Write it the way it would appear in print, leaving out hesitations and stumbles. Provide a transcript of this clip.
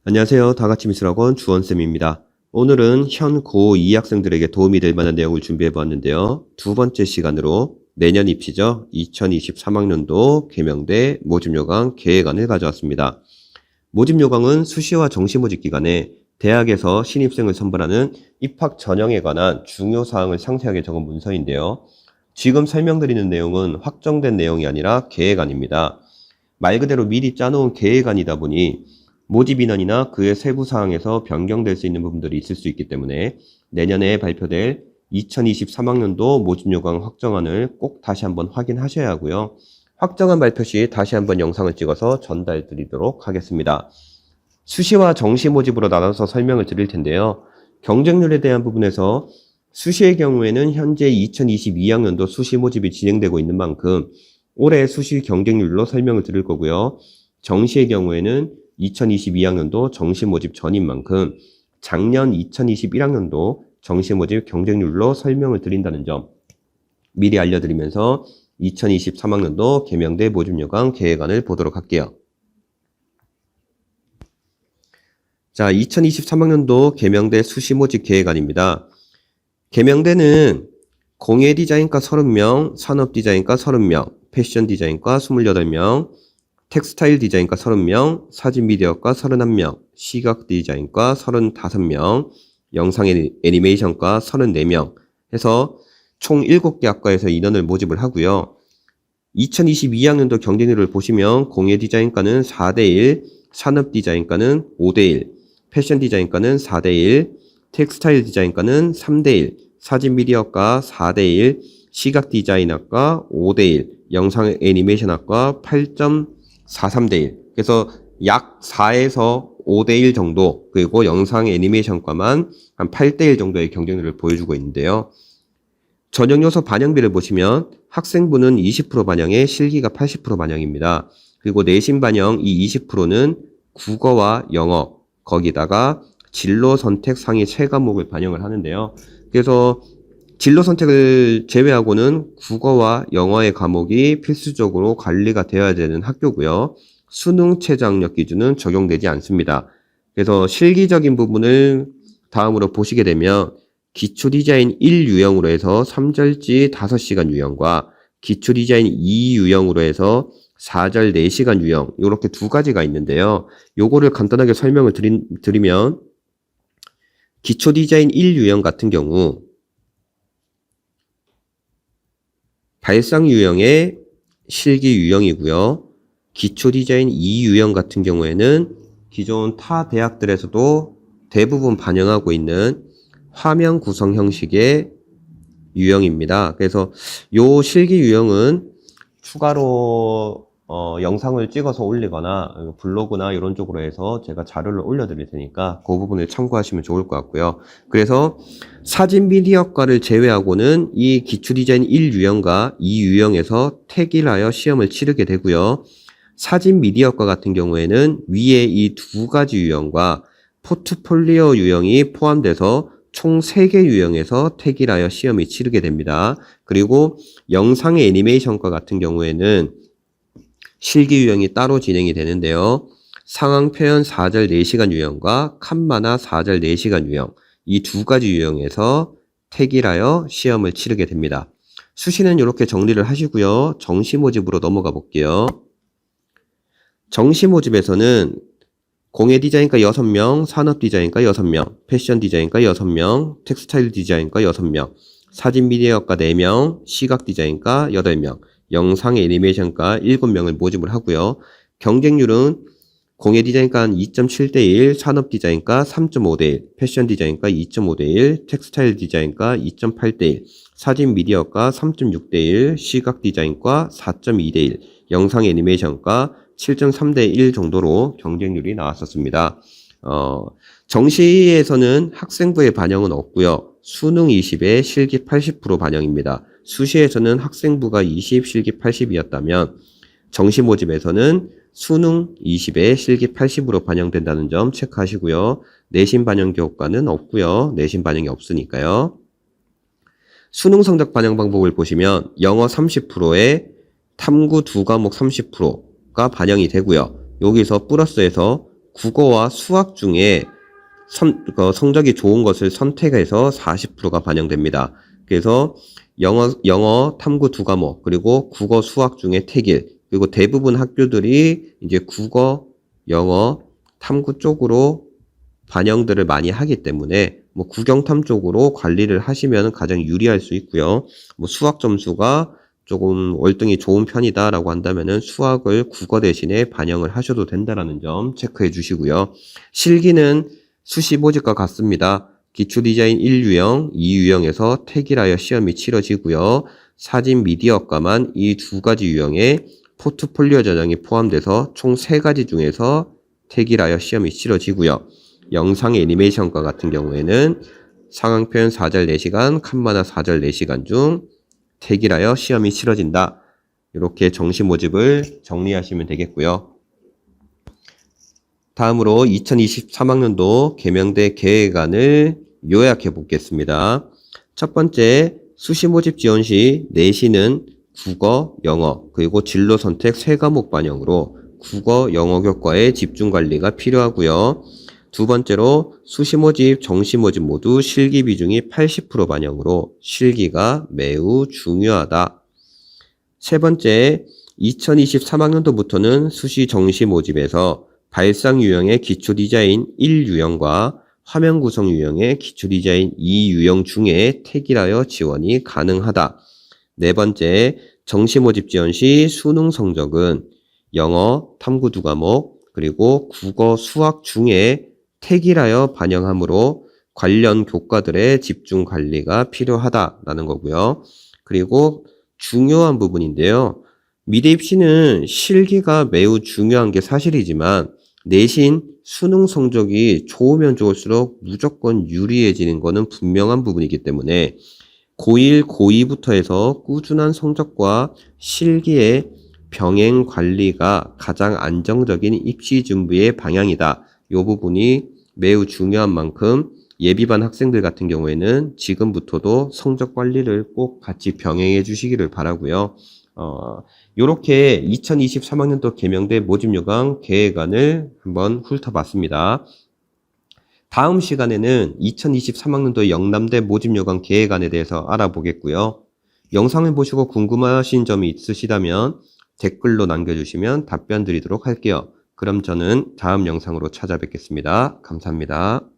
안녕하세요. 다같이 미술학원 주원쌤입니다. 오늘은 현 고2 학생들에게 도움이 될 만한 내용을 준비해 보았는데요. 두 번째 시간으로 내년 입시죠. 2023학년도 개명대 모집요강 계획안을 가져왔습니다. 모집요강은 수시와 정시 모집 기간에 대학에서 신입생을 선발하는 입학 전형에 관한 중요 사항을 상세하게 적은 문서인데요. 지금 설명드리는 내용은 확정된 내용이 아니라 계획안입니다. 말 그대로 미리 짜놓은 계획안이다 보니 모집 인원이나 그의 세부 사항에서 변경될 수 있는 부분들이 있을 수 있기 때문에 내년에 발표될 2023학년도 모집 요강 확정안을 꼭 다시 한번 확인하셔야 하고요. 확정안 발표 시 다시 한번 영상을 찍어서 전달 드리도록 하겠습니다. 수시와 정시 모집으로 나눠서 설명을 드릴 텐데요. 경쟁률에 대한 부분에서 수시의 경우에는 현재 2022학년도 수시 모집이 진행되고 있는 만큼 올해 수시 경쟁률로 설명을 드릴 거고요. 정시의 경우에는 2022학년도 정시 모집 전인 만큼 작년 2021학년도 정시 모집 경쟁률로 설명을 드린다는 점 미리 알려드리면서 2023학년도 개명대 모집요강 계획안을 보도록 할게요. 자, 2023학년도 개명대 수시 모집 계획안입니다. 개명대는 공예 디자인과 30명, 산업 디자인과 30명, 패션 디자인과 28명, 텍스타일 디자인과 30명, 사진 미디어과 31명, 시각 디자인과 35명, 영상 애니메이션과 34명 해서 총 7개 학과에서 인원을 모집을 하고요. 2022학년도 경쟁률을 보시면 공예 디자인과는 4대1, 산업 디자인과는 5대1, 패션 디자인과는 4대1, 텍스타일 디자인과는 3대1, 사진 미디어과 4대1, 시각 디자인학과 5대1, 영상 애니메이션학과 8.43대1. 그래서 약 4에서 5대1 정도, 그리고 영상 애니메이션과만 한 8대1 정도의 경쟁률을 보여주고 있는데요. 전형 요소 반영비를 보시면 학생부는 20% 반영에 실기가 80% 반영입니다. 그리고 내신 반영 이 20%는 국어와 영어, 거기다가 진로 선택 상위 세 과목을 반영을 하는데요. 그래서 진로 선택을 제외하고는 국어와 영어의 과목이 필수적으로 관리가 되어야 되는 학교고요. 수능 최저학력 기준은 적용되지 않습니다. 그래서 실기적인 부분을 다음으로 보시게 되면 기초 디자인 1 유형으로 해서 3절지 5시간 유형과 기초 디자인 2 유형으로 해서 4절 4시간 유형 이렇게 두 가지가 있는데요. 요거를 간단하게 설명을 드리면 기초 디자인 1 유형 같은 경우 발상 유형의 실기 유형이고요. 기초 디자인 2 유형 같은 경우에는 기존 타 대학들에서도 대부분 반영하고 있는 화면 구성 형식의 유형입니다. 그래서 요 실기 유형은 추가로 영상을 찍어서 올리거나 블로그나 이런 쪽으로 해서 제가 자료를 올려드릴 테니까 그 부분을 참고하시면 좋을 것 같고요. 그래서 사진 미디어과를 제외하고는 이 기초 디자인 1 유형과 2 유형에서 택일하여 시험을 치르게 되고요. 사진 미디어과 같은 경우에는 위에 이 두 가지 유형과 포트폴리오 유형이 포함돼서 총 3개 유형에서 택일하여 시험이 치르게 됩니다. 그리고 영상의 애니메이션과 같은 경우에는 실기 유형이 따로 진행이 되는데요. 상황 표현 4절 4시간 유형과 칸만화 4절 4시간 유형 이 두 가지 유형에서 택일하여 시험을 치르게 됩니다. 수시는 이렇게 정리를 하시고요. 정시 모집으로 넘어가 볼게요. 정시 모집에서는 공예 디자인과 6명, 산업 디자인과 6명, 패션 디자인과 6명, 텍스타일 디자인과 6명, 사진 미디어과 4명, 시각 디자인과 8명, 영상 애니메이션과 7명을 모집을 하고요. 경쟁률은 공예 디자인과 2.7대1, 산업 디자인과 3.5대1, 패션 디자인과 2.5대1, 텍스타일 디자인과 2.8대1, 사진 미디어과 3.6대1, 시각 디자인과 4.2대1, 영상 애니메이션과 7.3대1 정도로 경쟁률이 나왔었습니다. 정시에서는 학생부의 반영은 없고요. 수능 20에 실기 80% 반영입니다. 수시에서는 학생부가 20, 실기 80이었다면 정시 모집에서는 수능 20에 실기 80으로 반영된다는 점 체크하시고요. 내신 반영 교과는 없고요. 내신 반영이 없으니까요. 수능 성적 반영 방법을 보시면 영어 30%에 탐구 2과목 30%가 반영이 되고요. 여기서 플러스해서 국어와 수학 중에 성적이 좋은 것을 선택해서 40%가 반영됩니다. 그래서 영어, 탐구 두 과목, 그리고 국어, 수학 중에 택일, 그리고 대부분 학교들이 이제 국어, 영어, 탐구 쪽으로 반영들을 많이 하기 때문에 뭐 국영탐 쪽으로 관리를 하시면 가장 유리할 수 있고요. 뭐 수학 점수가 조금 월등히 좋은 편이다라고 한다면은 수학을 국어 대신에 반영을 하셔도 된다라는 점 체크해 주시고요. 실기는 수시 모집과 같습니다. 기초 디자인 1유형, 2유형에서 택일하여 시험이 치러지고요. 사진 미디어과만 이 두 가지 유형에 포트폴리오 전형이 포함돼서 총 3가지 중에서 택일하여 시험이 치러지고요. 영상 애니메이션과 같은 경우에는 상황표현 4절 4시간, 칸마다 4절 4시간 중 택일하여 시험이 치러진다. 이렇게 정시 모집을 정리하시면 되겠고요. 다음으로 2023학년도 개명대 계획안을 요약해 보겠습니다. 첫 번째, 수시 모집 지원 시 내신은 국어, 영어, 그리고 진로 선택 3과목 반영으로 국어, 영어 교과의 집중 관리가 필요하고요. 두 번째로 수시 모집, 정시 모집 모두 실기 비중이 80% 반영으로 실기가 매우 중요하다. 세 번째, 2023학년도부터는 수시 정시 모집에서 발상 유형의 기초 디자인 1유형과 화면 구성 유형의 기초 디자인 2유형 중에 택일하여 지원이 가능하다. 네 번째, 정시 모집 지원 시 수능 성적은 영어, 탐구 두 과목, 그리고 국어, 수학 중에 택일하여 반영하므로 관련 교과들의 집중 관리가 필요하다라는 거고요. 그리고 중요한 부분인데요. 미래 입시는 실기가 매우 중요한 게 사실이지만 내신 수능 성적이 좋으면 좋을수록 무조건 유리해지는 것은 분명한 부분이기 때문에 고1, 고2부터 해서 꾸준한 성적과 실기의 병행 관리가 가장 안정적인 입시 준비의 방향이다. 이 부분이 매우 중요한 만큼 예비반 학생들 같은 경우에는 지금부터도 성적 관리를 꼭 같이 병행해 주시기를 바라고요. 요렇게 2023학년도 개명대 모집요강 계획안을 한번 훑어봤습니다. 다음 시간에는 2023학년도 영남대 모집요강 계획안에 대해서 알아보겠고요. 영상을 보시고 궁금하신 점이 있으시다면 댓글로 남겨주시면 답변 드리도록 할게요. 그럼 저는 다음 영상으로 찾아뵙겠습니다. 감사합니다.